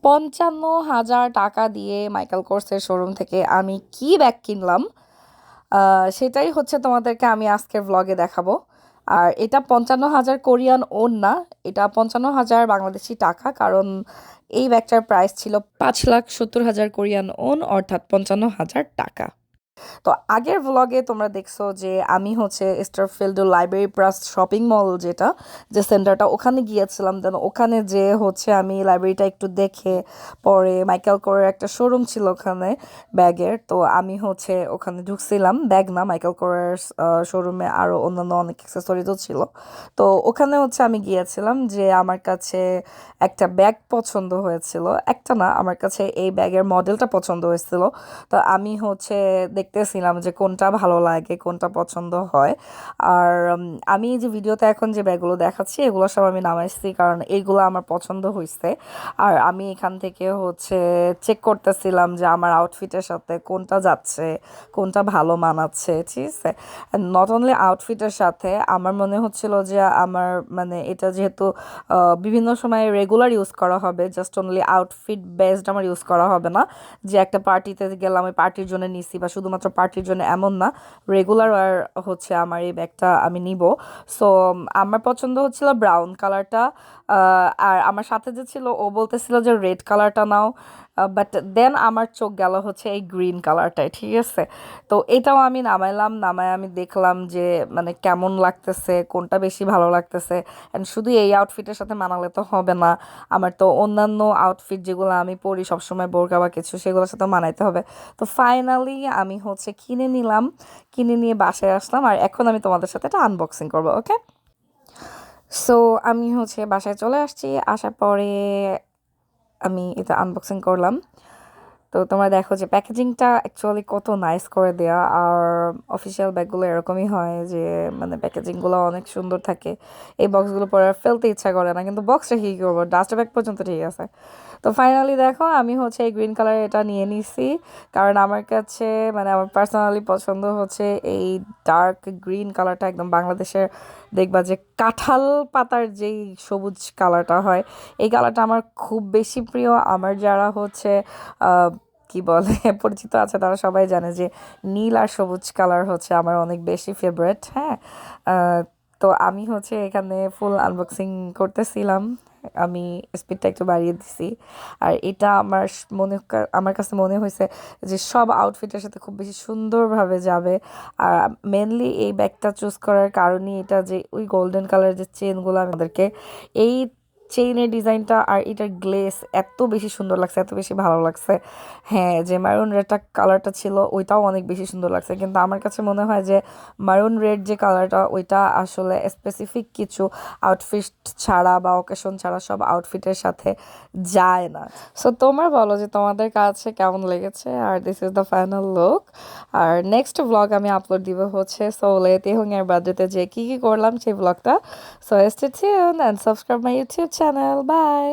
55,000 টাকা দিয়ে মাইকেল কোর্সের শোরুম থেকে আমি কি ব্যাগ কিনলাম, সেটাই হচ্ছে তোমাদেরকে আমি আজকের ভ্লগে দেখাবো। আর এটা 55,000 কোরিয়ান ওন না, এটা 55,000 বাংলাদেশি টাকা, কারণ এই ব্যাগটার প্রাইস ছিল 5,70,000 কোরিয়ান ওন, অর্থাৎ 55,000 টাকা। তো আগের ভ্লগে তোমরা দেখছো যে আমি হচ্ছে Starfield library plus shopping mall, যেটা যে সেন্টারটা, ওখানে গিয়েছিলাম। দেন ওখানে যে হচ্ছে আমি লাইব্রেরিটা একটু দেখে পরে মাইকেল কোরের একটা শোরুম ছিল ওখানে ব্যাগের, তো আমি হচ্ছে ওখানে ঢুকছিলাম। ব্যাগ না, মাইকেল কোরের শোরুমে আরও অন্যান্য অনেক অ্যাক্সেসরিজও ছিল। তো ওখানে হচ্ছে আমি গিয়েছিলাম যে আমার কাছে একটা ব্যাগ পছন্দ হয়েছিল, একটা না, আমার কাছে এই ব্যাগের মডেলটা পছন্দ হয়েছিল। তো আমি হচ্ছে দেখতেছিলাম যে কোনটা ভালো লাগে, কোনটা পছন্দ হয়। আর আমি যে ভিডিওতে এখন যে ব্যাগগুলো দেখাচ্ছি এগুলো সব আমি নামাইছি, কারণ এইগুলো আমার পছন্দ হয়েছে। আর আমি এখান থেকে হচ্ছে চেক করতেছিলাম যে আমার আউটফিটের সাথে কোনটা যাচ্ছে, কোনটা ভালো মানাচ্ছে, ঠিক আছে। নট অনলি আউটফিটের সাথে আমার মনে হচ্ছিল যে আমার মানে এটা যেহেতু বিভিন্ন সময় রেগুলার ইউজ করা হবে, জাস্ট অনলি আউটফিট বেসড আমার ইউজ করা হবে না, যে একটা পার্টিতে গেলাম ওই পার্টির জন্য নিছি বা শুধুমাত্র পার্টির জন্য, এমন না। রেগুলার আর হচ্ছে আমার এই ব্যাগটা আমি নিব। সো আমার পছন্দ হচ্ছিল ব্রাউন কালারটা। আর আমার সাথে যে ছিল ও বলতেছিল যে রেড কালারটা নাও, বাট দেন আমার চোখ গেল হচ্ছে এই গ্রিন কালারটায়, ঠিক আছে। তো এটাও আমি নামাইলাম, নামায় আমি দেখলাম যে মানে কেমন লাগতেছে, কোনটা বেশি ভালো লাগতেছে। অ্যান্ড শুধু এই আউটফিটের সাথে মানালে তো হবে না, আমার তো অন্যান্য আউটফিট যেগুলো আমি পরি সবসময় বোরকা বা কিছু, সেগুলোর সাথে মানাইতে হবে। তো ফাইনালি আমি হচ্ছে কিনে নিলাম, কিনে নিয়ে বাসায় আসলাম। আর এখন আমি তোমাদের সাথে এটা আনবক্সিং করবো, ওকে। সো আমি হচ্ছে বাসায় চলে আসছি, আসার পরে আমি এটা আনবক্সিং করলাম। তো তোমরা দেখো যে প্যাকেজিংটা অ্যাকচুয়ালি কত নাইস করে দেয়া। আর অফিসিয়াল ব্যাগগুলো এরকমই হয় যে মানে প্যাকেজিংগুলো অনেক সুন্দর থাকে। এই বক্সগুলো পরে আর ফেলতে ইচ্ছা করে না, কিন্তু বক্সটা কী করবো, ডাস্ট ব্যাগ পর্যন্ত ঠিক আছে। তো ফাইনালি দেখো আমি হচ্ছে এই গ্রিন কালার এটা নিয়ে নিছি, কারণ আমার কাছে মানে আমার পার্সোনালি পছন্দ হচ্ছে এই ডার্ক গ্রিন কালারটা, একদম বাংলাদেশের দেখবা যে কাঁঠাল পাতার যেই সবুজ কালারটা হয়, এই কালারটা আমার খুব বেশি প্রিয়। আমার যারা হচ্ছে কি বলে পরিচিত আছে তারা সবাই জানে যে নীল আর সবুজ কালার হচ্ছে আমার অনেক বেশি ফেভারেট। হ্যাঁ, তো আমি হচ্ছে এখানে ফুল আনবক্সিং করতেছিলাম, আমি স্পিডটা একটু বাড়িয়ে দিছি। আর এটা আমার কাছে মনে হয়েছে যে সব আউটফিটের সাথে খুব বেশি সুন্দরভাবে যাবে। আর মেনলি এই ব্যাগটা চুজ করার কারণই এটা যে ওই গোল্ডেন কালার যে চেনগুলো আমাদেরকে, এই চেইনের ডিজাইনটা আর এটার গ্লেস এত বেশি সুন্দর লাগছে, এত বেশি ভালো লাগছে। হ্যাঁ, যে মারুন রেডটা কালারটা ছিল ওইটাও অনেক বেশি সুন্দর লাগছে, কিন্তু আমার কাছে মনে হয় যে মারুন রেড যে কালারটা ওইটা আসলে স্পেসিফিক কিছু আউটফিট ছাড়া বা অকেশন ছাড়া সব আউটফিটের সাথে যায় না। সো তোমরা বলো যে তোমাদের কাছে কেমন লেগেছে। আর this is the final look. আর নেক্সট ব্লগ আমি আপলোড দিব হচ্ছে সোলে তেহংয়ের বার্থডেতে যে কী কী করলাম সেই ব্লগটা। So stay tune and subscribe my YouTube channel. By.